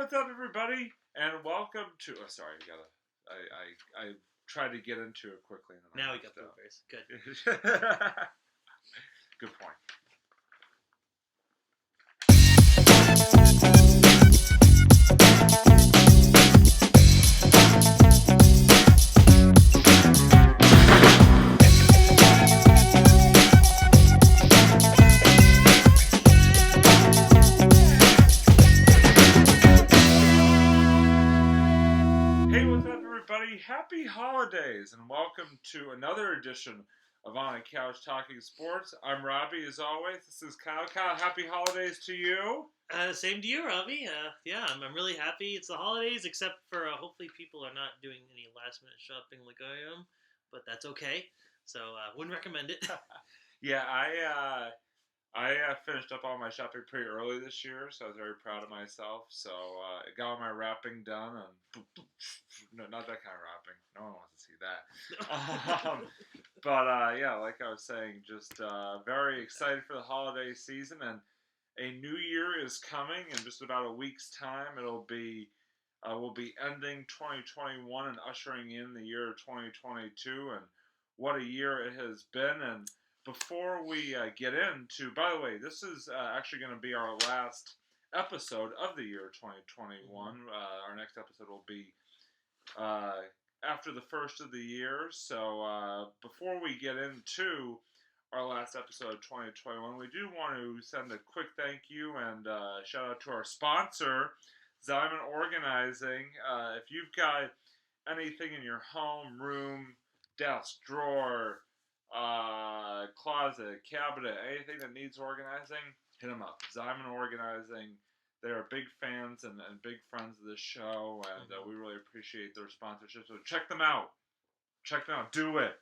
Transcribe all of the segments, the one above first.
what's up, everybody? And welcome to. Oh, sorry, I tried to get into it quickly. And now we got bloopers. Good. Good point. Happy holidays and welcome to another edition of On a Couch Talking Sports. I'm Robbie, as always. This is Kyle. Kyle, happy holidays to you. Same to you, Robbie. I'm really happy. It's the holidays, except for hopefully people are not doing any last minute shopping like I am, but that's okay. So wouldn't recommend it. Yeah, I finished up all my shopping pretty early this year, so I was very proud of myself. So I got all my wrapping done, and no, not that kind of wrapping. No one wants to see that. But like I was saying, just very excited for the holiday season, and a new year is coming in just about a week's time. We'll be ending 2021 and ushering in the year 2022, and what a year it has been. And before we get into, by the way, this is actually going to be our last episode of the year 2021. Our next episode will be after the first of the year. So before we get into our last episode of 2021, we do want to send a quick thank you and shout out to our sponsor, Zyman Organizing. If you've got anything in your home, room, desk, drawer, closet, cabinet, anything that needs organizing, hit them up. Zyman Organizing. They are big fans and big friends of this show, and we really appreciate their sponsorship. So check them out. Do it.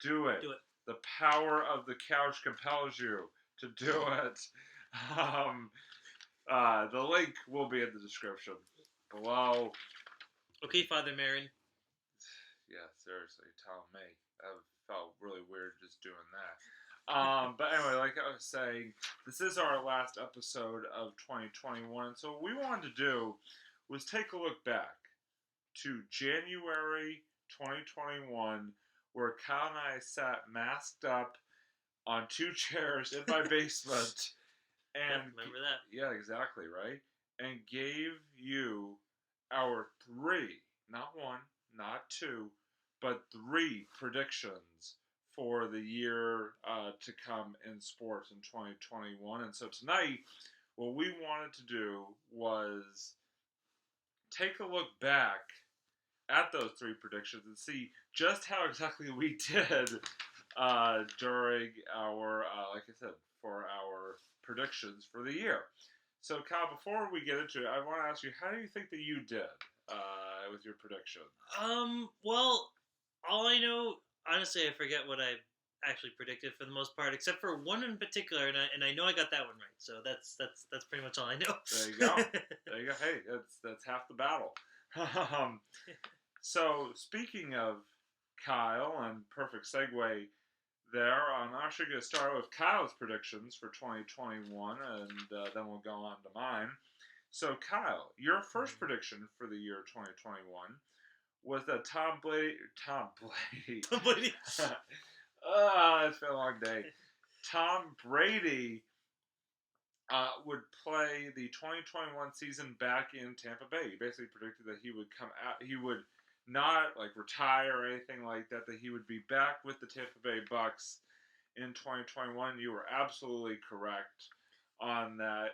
The power of the couch compels you to do it. The link will be in the description below. Okay, Father Marin. Yeah, seriously, tell me. That felt really weird just doing that. But anyway, like I was saying, this is our last episode of 2021. So what we wanted to do was take a look back to January 2021, where Kyle and I sat masked up on two chairs in my basement. And remember that? Yeah, exactly, right? And gave you our three, not one, not two, but three predictions for the year to come in sports in 2021. And so tonight, what we wanted to do was take a look back at those three predictions and see just how exactly we did during our, like I said, for our predictions for the year. So, Kyle, before we get into it, I want to ask you, how do you think that you did with your prediction? Well, all I know, honestly, I forget what I actually predicted for the most part, except for one in particular, and I know I got that one right. So that's pretty much all I know. There you go. Hey, that's half the battle. So speaking of Kyle, and perfect segue there, I'm actually going to start with Kyle's predictions for 2021, and then we'll go on to mine. So Kyle, your first prediction for the year 2021 was that Tom Brady. It's been a long day. Tom Brady would play the 2021 season back in Tampa Bay. He basically predicted that he would come out. He would not retire or anything like that. That he would be back with the Tampa Bay Bucks in 2021. You were absolutely correct on that.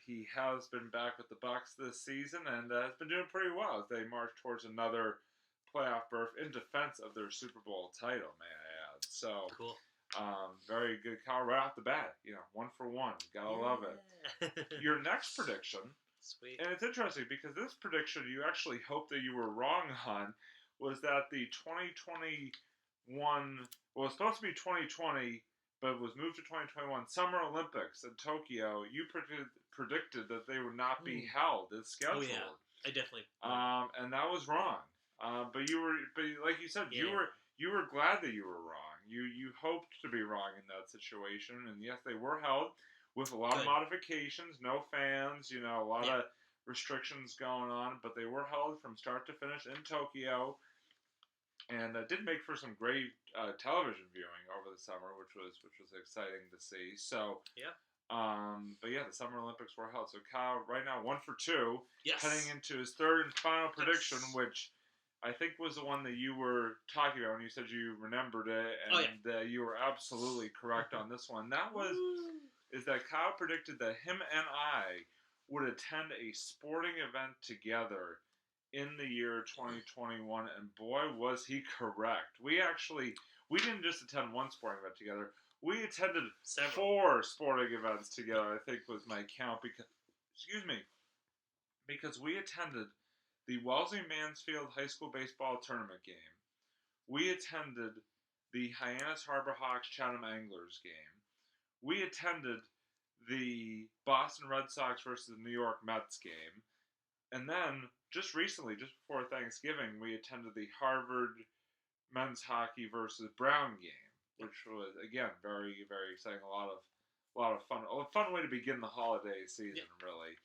He has been back with the Bucks this season and has been doing pretty well as they march towards another playoff berth in defense of their Super Bowl title, may I add. So cool. Very good call right off the bat. 1 for 1. Gotta love it. Your next prediction, sweet, and it's interesting because this prediction you actually hope that you were wrong on, was that the 2021 was supposed to be 2020, but was moved to 2021 Summer Olympics in Tokyo. You predicted that they would not be held as scheduled. Oh yeah, I definitely. And that was wrong. But like you said, you were glad that you were wrong. You hoped to be wrong in that situation, and yes, they were held with a lot of modifications, no fans, a lot of restrictions going on, but they were held from start to finish in Tokyo, and did make for some great television viewing over the summer, which was exciting to see. So, Yeah. but yeah, the Summer Olympics were held. So Kyle, right now, 1 for 2, Yes. heading into his third and final prediction, Yes. which I think was the one that you were talking about when you said you remembered it, and you were absolutely correct on this one. That is that Kyle predicted that him and I would attend a sporting event together in the year 2021, and boy, was he correct. We didn't just attend one sporting event together. We attended Several. 4 sporting events together, I think was my count, because we attended the Wellesley Mansfield High School Baseball Tournament game. We attended the Hyannis Harbor Hawks Chatham Anglers game. We attended the Boston Red Sox versus the New York Mets game. And then, just recently, just before Thanksgiving, we attended the Harvard men's hockey versus Brown game, which was, again, very, very exciting. A lot of fun. A fun way to begin the holiday season, really.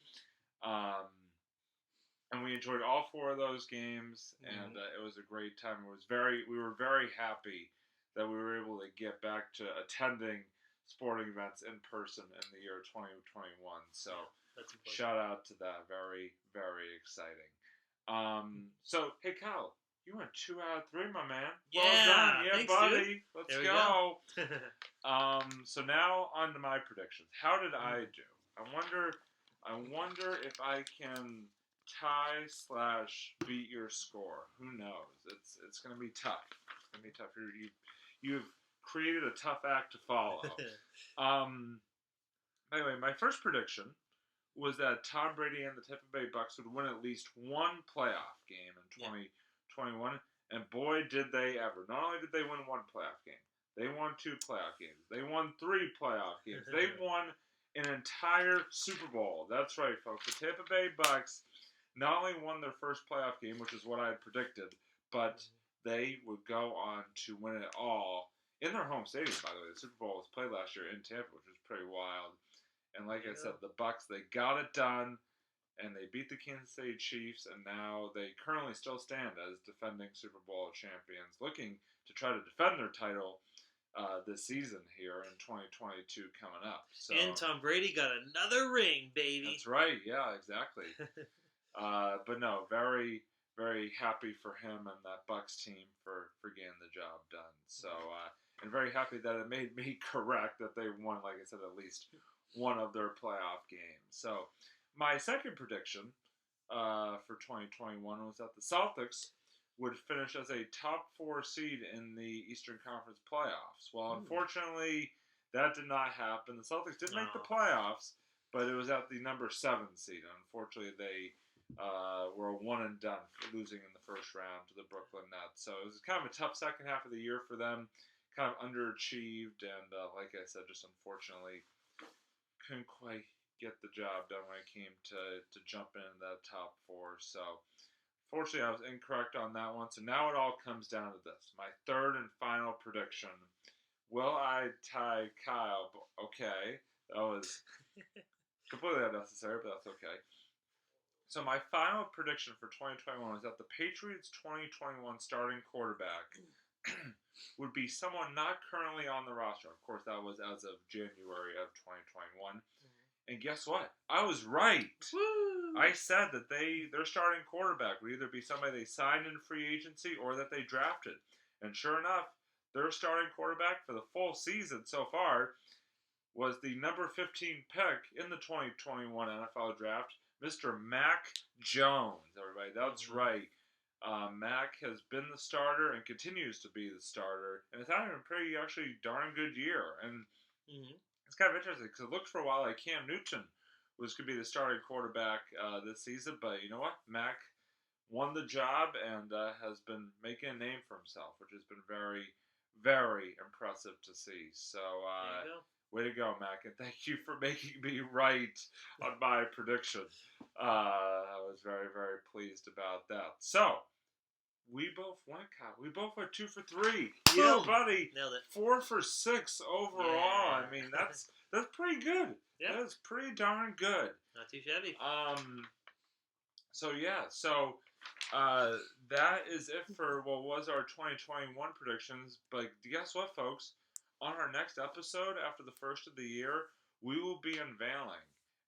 And we enjoyed all 4 of those games, and it was a great time. We were very happy that we were able to get back to attending sporting events in person in the year 2021. So shout out to that. Very, very exciting. So, hey, Kyle, you went 2 out of 3, my man. Yeah, well done. Yeah, thanks, buddy. dude. Let's go. So now on to my predictions. How did I do? I wonder if I can tie/beat your score. Who knows? It's going to be tough. It's going to be tough. You've created a tough act to follow. Anyway, my first prediction was that Tom Brady and the Tampa Bay Bucks would win at least one playoff game in 2021, and boy, did they ever. Not only did they win one playoff game, they won 2 playoff games. They won 3 playoff games. They won an entire Super Bowl. That's right, folks. The Tampa Bay Bucks not only won their first playoff game, which is what I had predicted, but they would go on to win it all in their home stadium, by the way. The Super Bowl was played last year in Tampa, which was pretty wild. And like I said, the Bucks, they got it done, and they beat the Kansas City Chiefs, and now they currently still stand as defending Super Bowl champions, looking to try to defend their title this season here in 2022 coming up. So, and Tom Brady got another ring, baby. That's right. Yeah, exactly. But no, very, very happy for him and that Bucks team for getting the job done. So, and very happy that it made me correct that they won, like I said, at least one of their playoff games. So, my second prediction for 2021 was that the Celtics would finish as a top 4 seed in the Eastern Conference playoffs. Well, unfortunately, that did not happen. The Celtics did make the playoffs, but it was at the number 7 seed. Unfortunately, they were a one and done, losing in the first round to the Brooklyn Nets. So it was kind of a tough second half of the year for them, kind of underachieved, and like I said, just unfortunately couldn't quite get the job done when it came to jumping into that top 4. So fortunately, I was incorrect on that one. So now it all comes down to this. My third and final prediction. Will I tie Kyle? Okay. That was completely unnecessary, but that's okay. So my final prediction for 2021 is that the Patriots' 2021 starting quarterback would be someone not currently on the roster. Of course, that was as of January of 2021. And guess what? I was right. Woo! I said that their starting quarterback would either be somebody they signed in free agency or that they drafted. And sure enough, their starting quarterback for the full season so far was the number 15 pick in the 2021 NFL draft, Mr. Mac Jones, everybody. That's right. Mac has been the starter and continues to be the starter. And it's having a pretty, actually, darn good year. And it's kind of interesting because it looked for a while like Cam Newton was going to be the starting quarterback this season. But you know what? Mac won the job and has been making a name for himself, which has been very, very impressive to see. So, way to go, Mac. And thank you for making me right on my prediction. I was very, very pleased about that. So, we both went, Kyle. We both went 2 for 3. Yeah, buddy. Nailed it. 4 for 6 overall. Yeah. I mean, that's pretty good. Yeah. That's pretty darn good. Not too shabby. So yeah, uh, that is it for what was our 2021 predictions. But guess what, folks? On our next episode, after the first of the year, we will be unveiling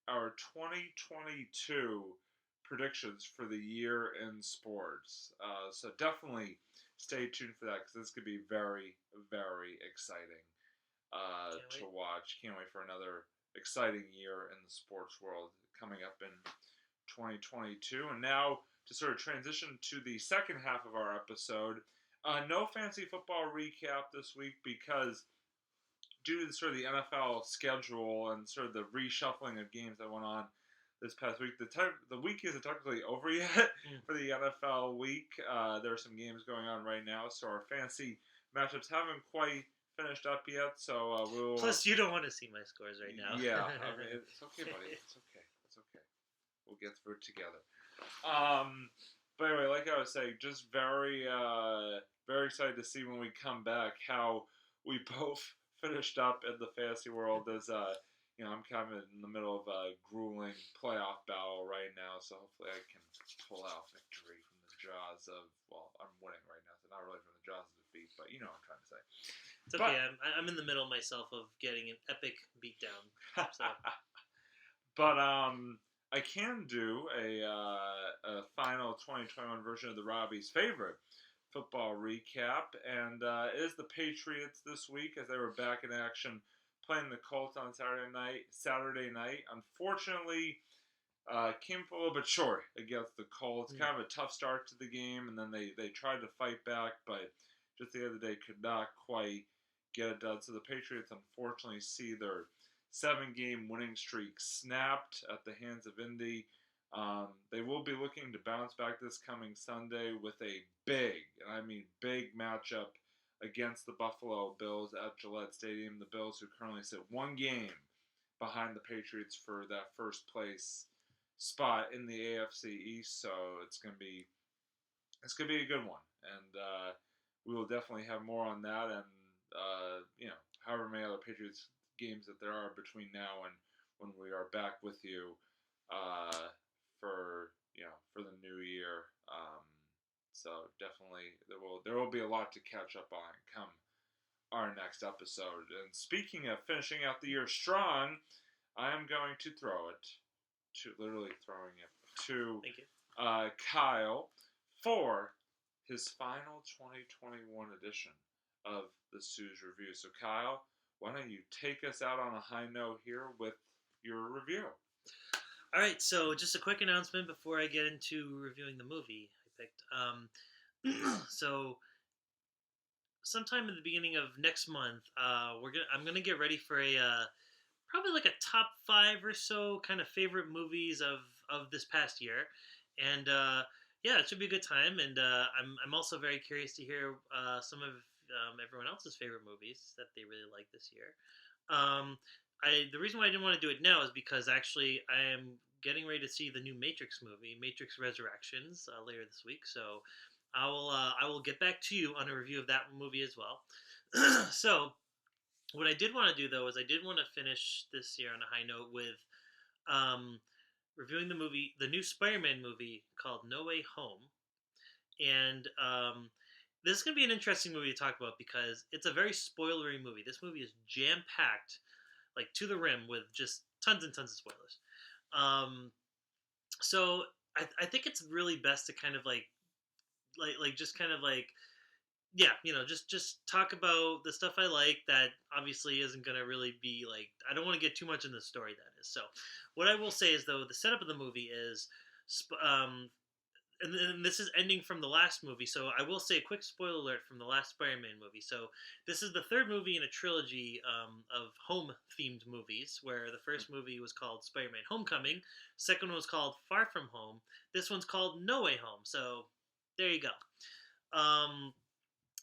our 2022 predictions for the year in sports. So definitely stay tuned for that because this could be very, very exciting Can't to wait. watch. Can't wait for another exciting year in the sports world coming up in 2022. And now to sort of transition to the second half of our episode, no fancy football recap this week because due to the sort of the NFL schedule and sort of the reshuffling of games that went on this past week, the week isn't technically over yet for the NFL week. There are some games going on right now, so our fancy matchups haven't quite finished up yet. So we'll. Plus, you don't want to see my scores right now. Yeah, I mean it's okay, buddy. It's okay. It's okay. We'll get through it together. But anyway, like I was saying, just very excited to see when we come back how we both finished up in the fantasy world. As I'm kind of in the middle of a grueling playoff battle right now, so hopefully I can pull out victory from the jaws of. Well, I'm winning right now, so not really from the jaws of defeat, but you know what I'm trying to say. It's okay. I'm in the middle myself of getting an epic beatdown. So. But I can do a final 2021 version of the Robbie's favorite football recap, and it is the Patriots this week as they were back in action playing the Colts on Saturday night. Unfortunately, came up a little bit short against the Colts. Kind of a tough start to the game, and then they tried to fight back, but just the other day could not quite get it done. So the Patriots unfortunately see their 7-game winning streak snapped at the hands of Indy. They will be looking to bounce back this coming Sunday with a big, and I mean big, matchup against the Buffalo Bills at Gillette Stadium. The Bills, who currently sit 1 game behind the Patriots for that first place spot in the AFC East. So it's gonna be a good one, and we will definitely have more on that, and however many other Patriots games that there are between now and when we are back with you for the new year. So definitely there will be a lot to catch up on come our next episode. And speaking of finishing out the year strong, I am going to throw it literally throwing it to Thank you. Kyle for his final 2021 edition of the Sue's Review. So Kyle, why don't you take us out on a high note here with your review? All right, so just a quick announcement before I get into reviewing the movie I picked. So sometime in the beginning of next month, I'm gonna get ready for a probably like a top 5 or so kind of favorite movies of this past year, and yeah, it should be a good time. And I'm also very curious to hear some of everyone else's favorite movies that they really like this year. The reason why I didn't want to do it now is because actually I am getting ready to see the new Matrix movie, Matrix Resurrections, later this week. So I will get back to you on a review of that movie as well. So what I did want to do though is I did want to finish this year on a high note with reviewing the new Spider-Man movie called No Way Home, and this is going to be an interesting movie to talk about because it's a very spoilery movie. This movie is jam packed, like to the rim, with just tons and tons of spoilers. So I think it's really best to kind of just kind of yeah, just talk about the stuff I like that obviously isn't going to really be like, I don't want to get too much in the story, that is. So what I will say is, though, the setup of the movie is, and this is ending from the last movie, so I will say a quick spoiler alert from the last Spider-Man movie. So this is the third movie in a trilogy of home-themed movies, where the first movie was called Spider-Man Homecoming, second one was called Far From Home, this one's called No Way Home, so there you go.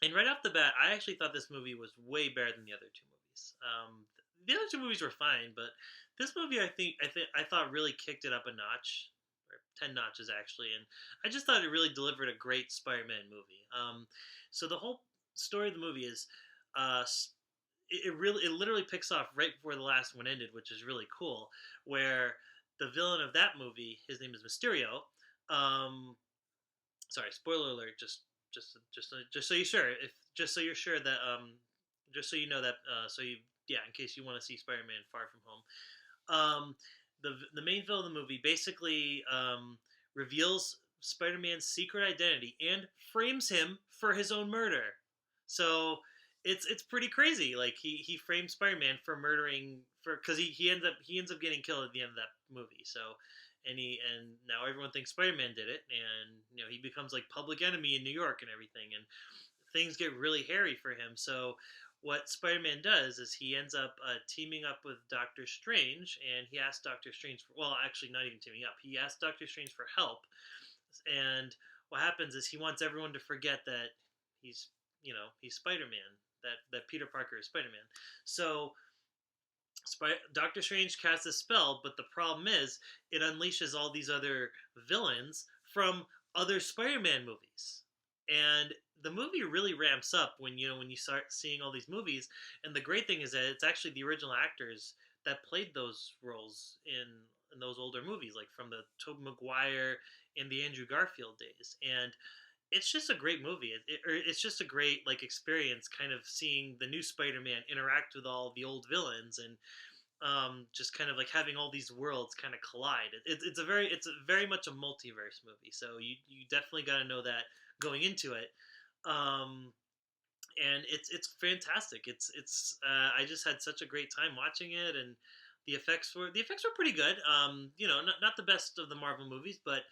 And right off the bat, I actually thought this movie was way better than the other 2 movies. The other 2 movies were fine, but this movie I thought really kicked it up a notch, or 10 notches actually, and I just thought it really delivered a great Spider-Man movie. So the whole story of the movie is, it literally picks off right before the last one ended, which is really cool. Where the villain of that movie, his name is Mysterio. Um, sorry, spoiler alert. Just so you sure if just so you're sure that just so you know that so you yeah in case you want to see Spider-Man Far From Home. Um, the main villain of the movie basically reveals Spider-Man's secret identity and frames him for his own murder. So it's pretty crazy. Like he frames Spider-Man for murdering for because he ends up getting killed at the end of that movie. So and now everyone thinks Spider-Man did it, and he becomes like public enemy in New York and everything, and things get really hairy for him. So what Spider-Man does is he ends up teaming up with Doctor Strange, and he asks Doctor Strange for, well, actually not even teaming up. He asks Doctor Strange for help, and what happens is he wants everyone to forget that he's he's Spider-Man, that Peter Parker is Spider-Man. So Doctor Strange casts a spell, but the problem is it unleashes all these other villains from other Spider-Man movies, and the movie really ramps up when you start seeing all these movies. And the great thing is that it's actually the original actors that played those roles in those older movies, like from the Tobey Maguire and the Andrew Garfield days. And it's just a great movie. It's just a great like experience, kind of seeing the new Spider-Man interact with all the old villains, and just kind of like having all these worlds kind of collide. It's a very much a multiverse movie, so you definitely got to know that going into it. Um, and it's fantastic. I just had such a great time watching it, and the effects were pretty good. Not the best of the Marvel movies, but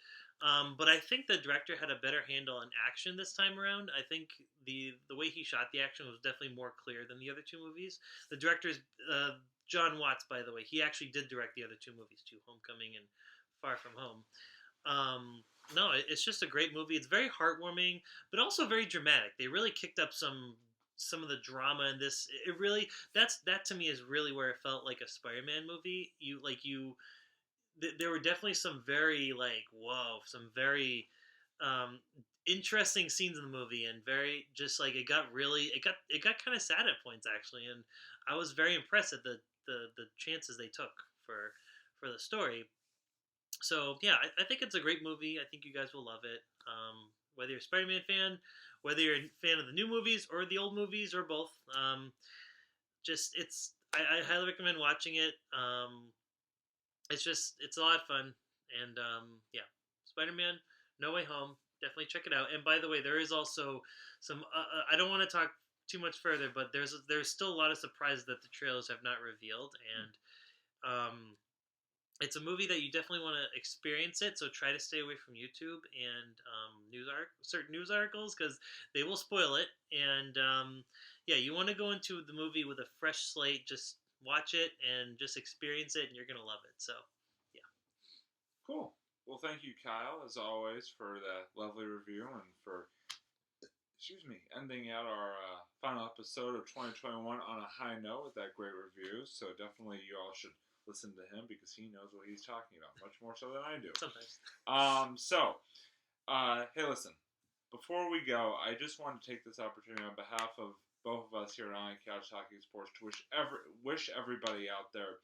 I think the director had a better handle on action this time around. I think the way he shot the action was definitely more clear than the other two movies. The director's John Watts, by the way. He actually did direct the other two movies too, Homecoming and Far From Home. No, it's just a great movie. It's very heartwarming, but also very dramatic. They really kicked up some of the drama in this. It really that to me is really where it felt like a Spider-Man movie. There were definitely some very like whoa, some very um, interesting scenes in the movie, and very just like it got kind of sad at points actually, and I was very impressed at the chances they took for the story. So yeah, I think it's a great movie. I think you guys will love it. Whether you're a Spider-Man fan, whether you're a fan of the new movies or the old movies or both, just I highly recommend watching it. It's a lot of fun, and yeah, Spider-Man No Way Home, definitely check it out. And by the way, there is also some I don't want to talk too much further, but there's still a lot of surprises that the trailers have not revealed, and it's a movie that you definitely want to experience it. So try to stay away from YouTube and certain news articles, because they will spoil it. And yeah, you want to go into the movie with a fresh slate. Just watch it and just experience it, and you're gonna love it. So yeah, Cool. Well, thank you, Kyle, as always, for that lovely review and for, excuse me, ending out our final episode of 2021 on a high note with that great review. So definitely you all should listen to him because he knows what he's talking about, much more so than I do. sometimes. Hey, listen. Before we go, I just want to take this opportunity on behalf of both of us here at On Couch Talking Sports to wish everybody out there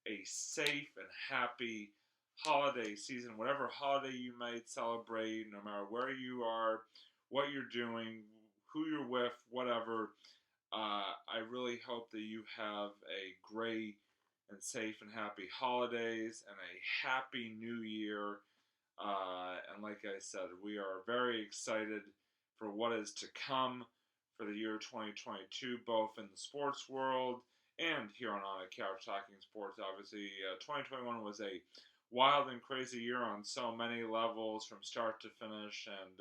a safe and happy holiday season, whatever holiday you might celebrate, no matter where you are, what you're doing, who you're with, whatever. I really hope that you have a great and safe and happy holidays and a happy new year. And like I said, we are very excited for what is to come for the year 2022, both in the sports world and here on a Couch Talking Sports. Obviously, 2021 was a wild and crazy year on so many levels, from start to finish, and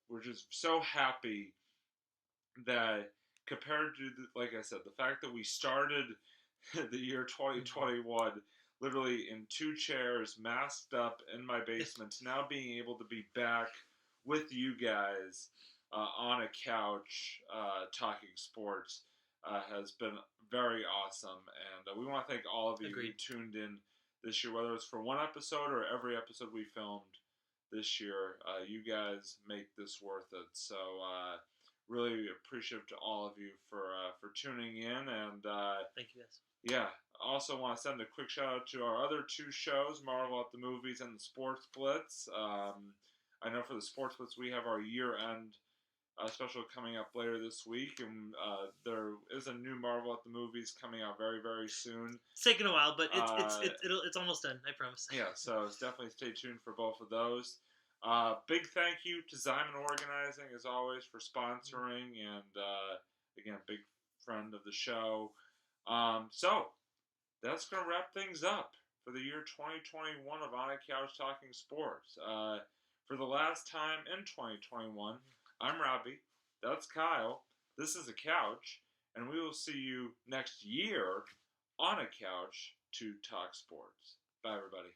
we're just so happy that compared to like I said, the fact that we started the year 2021 literally in two chairs, masked up in my basement, to now being able to be back with you guys on a couch talking sports has been very awesome. And we want to thank all of you Agreed. who tuned in this year, whether it's for one episode or every episode we filmed this year. You guys make this worth it. So really appreciative to all of you for tuning in. And Thank you guys. yeah, also want to send a quick shout out to our other two shows, Marvel at the Movies and the Sports Blitz. I know for the Sports Blitz we have our year-end special coming up later this week, and there is a new Marvel at the Movies coming out very, very soon. It's taking a while, but it's almost done. I promise. Yeah, so definitely stay tuned for both of those. Big thank you to Zyman Organizing, as always, for sponsoring, and again, big friend of the show. So that's going to wrap things up for the year 2021 of On a Couch Talking Sports. For the last time in 2021, I'm Robbie. That's Kyle. This is a couch, and we will see you next year on a couch to talk sports. Bye, everybody.